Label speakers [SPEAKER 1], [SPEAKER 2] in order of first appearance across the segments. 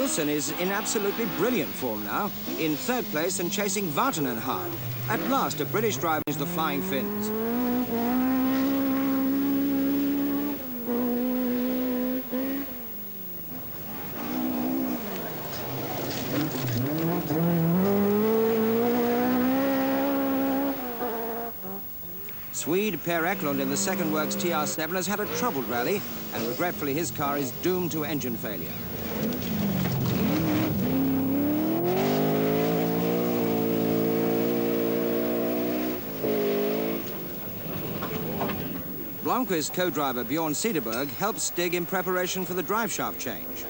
[SPEAKER 1] Wilson is in absolutely brilliant form now, in third place and chasing Vatanen hard. At last, a British driver is the Flying Finns. Swede Per Eklund in the second works TR7 has had a troubled rally, and regretfully his car is doomed to engine failure. Blomqvist's co-driver Bjorn Cederberg helps Stig in preparation for the driveshaft change.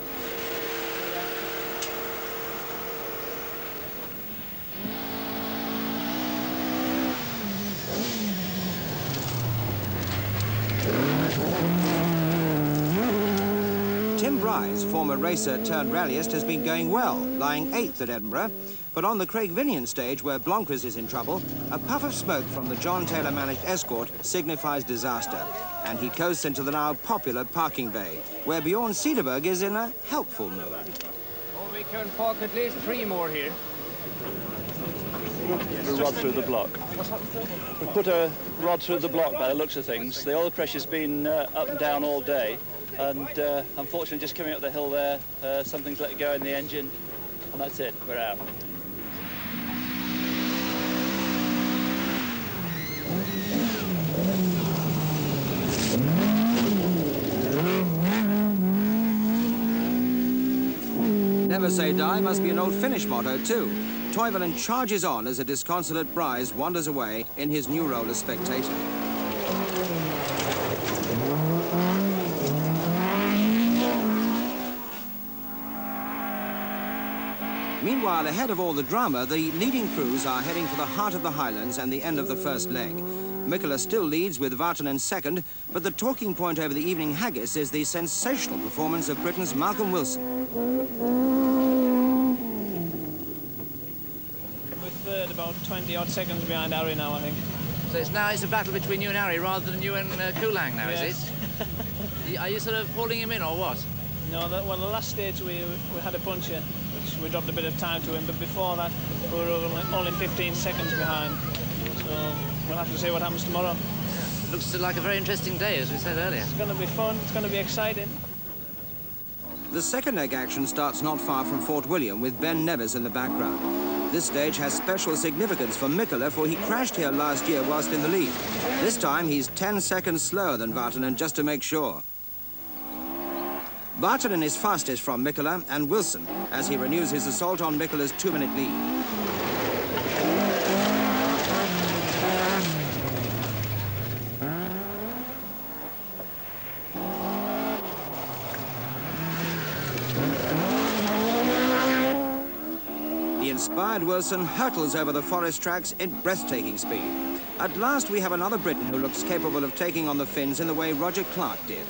[SPEAKER 1] Former racer turned rallyist, has been going well, lying 8th at Edinburgh. But on the Craigvinian stage, where Blomqvist is in trouble, a puff of smoke from the John Taylor-managed Escort signifies disaster. And he coasts into the now popular parking bay, where Bjorn Cederberg is in a helpful mood.
[SPEAKER 2] Well, we can park at least 3 more here.
[SPEAKER 3] A rod through the block. We put a rod through the block by the looks of things. The oil pressure's been up and down all day. And unfortunately, just coming up the hill there, something's let go in the engine, and that's it, we're out.
[SPEAKER 1] Never say die must be an old Finnish motto too. Toivonen charges on as a disconsolate Bryce wanders away in his new role as spectator. Meanwhile, ahead of all the drama, the leading crews are heading for the heart of the Highlands and the end of the first leg. Mikkola still leads with Vatanen second, but the talking point over the evening haggis is the sensational performance of Britain's Malcolm Wilson.
[SPEAKER 4] With third, about 20-odd seconds behind Ari now, I think.
[SPEAKER 5] So it's a battle between you and Ari rather than you and Kulang now,
[SPEAKER 4] yes.
[SPEAKER 5] Is it? Are you sort of hauling him in or what?
[SPEAKER 4] No, well, the last stage we had a puncher, which we dropped a bit of time to him, but before that we were only 15 seconds behind. So we'll have to see what happens tomorrow.
[SPEAKER 5] Looks like a very interesting day, as we said earlier.
[SPEAKER 4] It's going to be fun, it's going to be exciting.
[SPEAKER 1] The second leg action starts not far from Fort William, with Ben Nevis in the background. This stage has special significance for Mikkola, for he crashed here last year whilst in the lead. This time he's 10 seconds slower than Vatanen, just to make sure. Vatanen is fastest from Mikkola and Wilson as he renews his assault on Mikkola's 2-minute lead. The inspired Wilson hurtles over the forest tracks in breathtaking speed. At last we have another Briton who looks capable of taking on the Finns in the way Roger Clark did.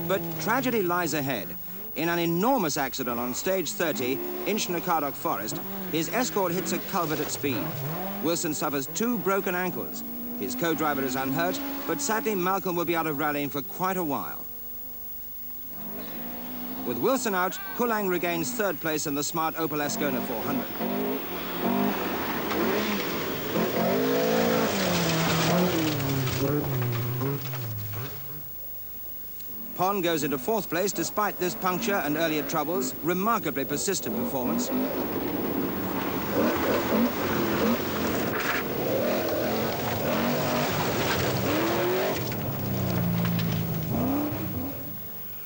[SPEAKER 1] But tragedy lies ahead. In an enormous accident on stage 30 in Shnekardok Forest, his Escort hits a culvert at speed. Wilson suffers 2 broken ankles. His co-driver is unhurt, but sadly Malcolm will be out of rallying for quite a while. With Wilson out, Kulang regains third place in the smart Opel Ascona 400. Pon goes into 4th place despite this puncture and earlier troubles. Remarkably persistent performance.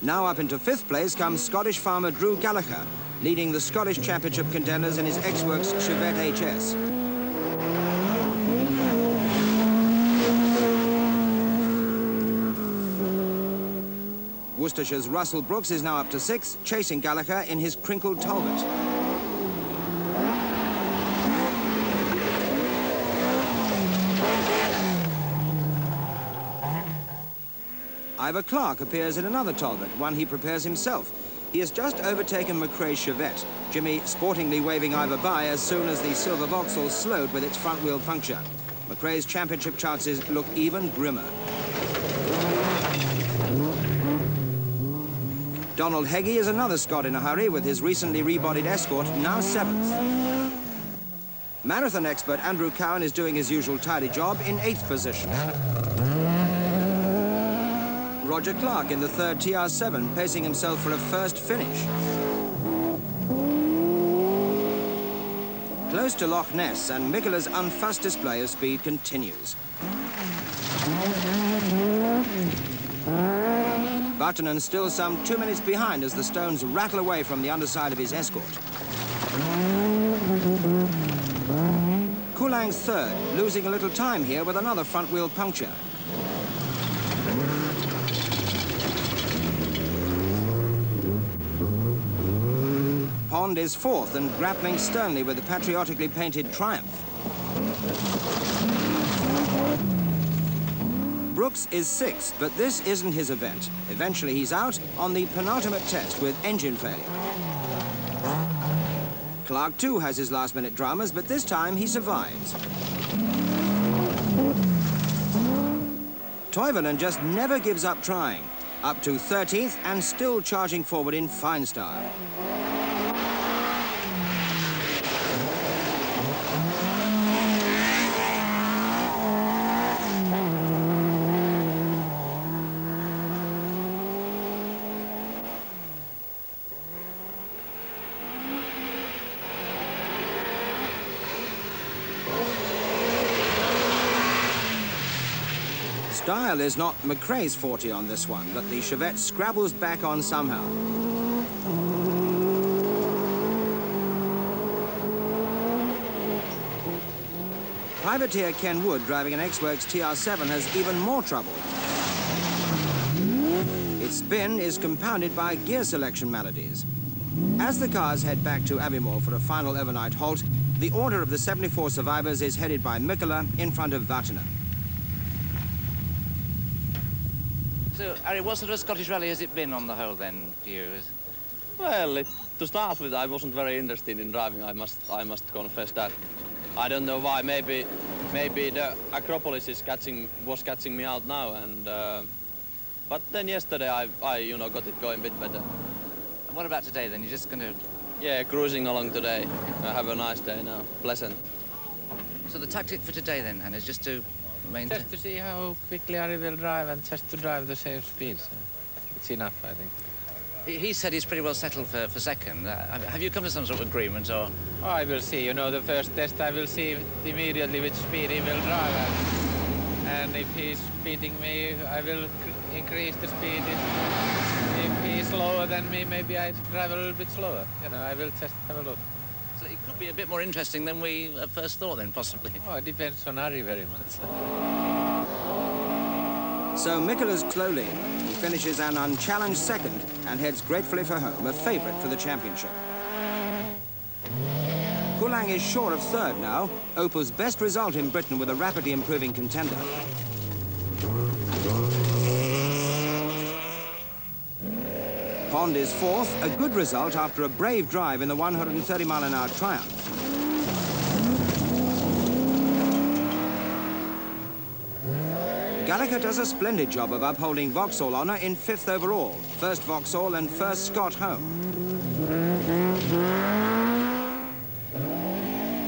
[SPEAKER 1] Now up into 5th place comes Scottish farmer Drew Gallagher, leading the Scottish Championship contenders in his X-Works Chevette HS. Worcestershire's Russell Brooks is now up to 6th, chasing Gallagher in his crinkled Talbot. Ivor Clark appears in another Talbot, one he prepares himself. He has just overtaken McRae's Chevette, Jimmy sportingly waving Ivor by as soon as the silver Vauxhall slowed with its front-wheel puncture. McRae's championship chances look even grimmer. Donald Heggie is another Scot in a hurry with his recently rebodied Escort, now 7th. Marathon expert Andrew Cowan is doing his usual tidy job in 8th position. Roger Clark in the 3rd TR7, pacing himself for a first finish. Close to Loch Ness, and Mikkola's unfussed display of speed continues. Vatanen still some 2 minutes behind as the stones rattle away from the underside of his Escort. Kulang's 3rd, losing a little time here with another front wheel puncture. Pond is 4th and grappling sternly with the patriotically painted Triumph. Brooks is 6th, but this isn't his event. Eventually he's out on the penultimate test with engine failure. Clark too has his last-minute dramas, but this time he survives. Toivonen just never gives up trying. Up to 13th and still charging forward in fine style. Style is not McRae's forte on this one, but the Chevette scrabbles back on somehow. Privateer Ken Wood, driving an X-Works TR7, has even more trouble. Its spin is compounded by gear selection maladies. As the cars head back to Aviemore for a final overnight halt, the order of the 74 survivors is headed by Mikkola in front of Vatanen.
[SPEAKER 5] So, Harry, what sort of Scottish rally has it been on the whole then to you?
[SPEAKER 3] Well, to start with, I wasn't very interested in driving. I must confess that. I don't know why. Maybe the Acropolis was catching me out now, and but then yesterday I got it going a bit better.
[SPEAKER 5] And what about today then? You're just going to...
[SPEAKER 3] Yeah, cruising along today. I have a nice day now, pleasant.
[SPEAKER 5] So the tactic for today then, Hannu, is just to maintain...
[SPEAKER 2] Just to see how quickly Harry will drive and just to drive the same speed. So it's enough, I think.
[SPEAKER 5] He said he's pretty well settled for second. Have you come to some sort of agreement, or...?
[SPEAKER 2] Oh, I will see. You know, the first test I will see immediately which speed he will drive at. And if he's beating me, I will increase the speed. If he's slower than me, maybe I drive a little bit slower. You know, I will just have a look.
[SPEAKER 5] So it could be a bit more interesting than we at first thought then, possibly.
[SPEAKER 2] Oh, it depends on Harry very much.
[SPEAKER 1] So Mikkola's slowly. He finishes an unchallenged second and heads gratefully for home, a favourite for the championship. Kulang is short of third now, Opel's best result in Britain with a rapidly improving contender. Pond is fourth, a good result after a brave drive in the 130-mile-an-hour Triumph. Gallagher does a splendid job of upholding Vauxhall honour in 5th overall, first Vauxhall and first Scott home.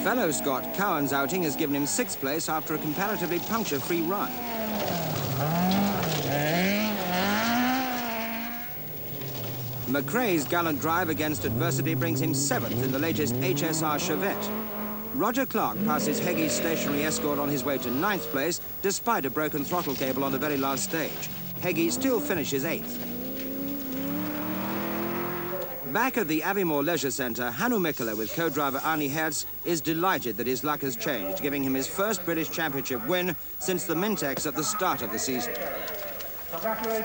[SPEAKER 1] Fellow Scott Cowan's outing has given him 6th place after a comparatively puncture-free run. McRae's gallant drive against adversity brings him 7th in the latest HSR Chevette. Roger Clark passes Heggie's stationary Escort on his way to 9th place, despite a broken throttle cable on the very last stage. Heggie still finishes 8th. Back at the Aviemore Leisure Centre, Hannu Mikkola with co-driver Arnie Hertz is delighted that his luck has changed, giving him his first British Championship win since the Mintex at the start of the season.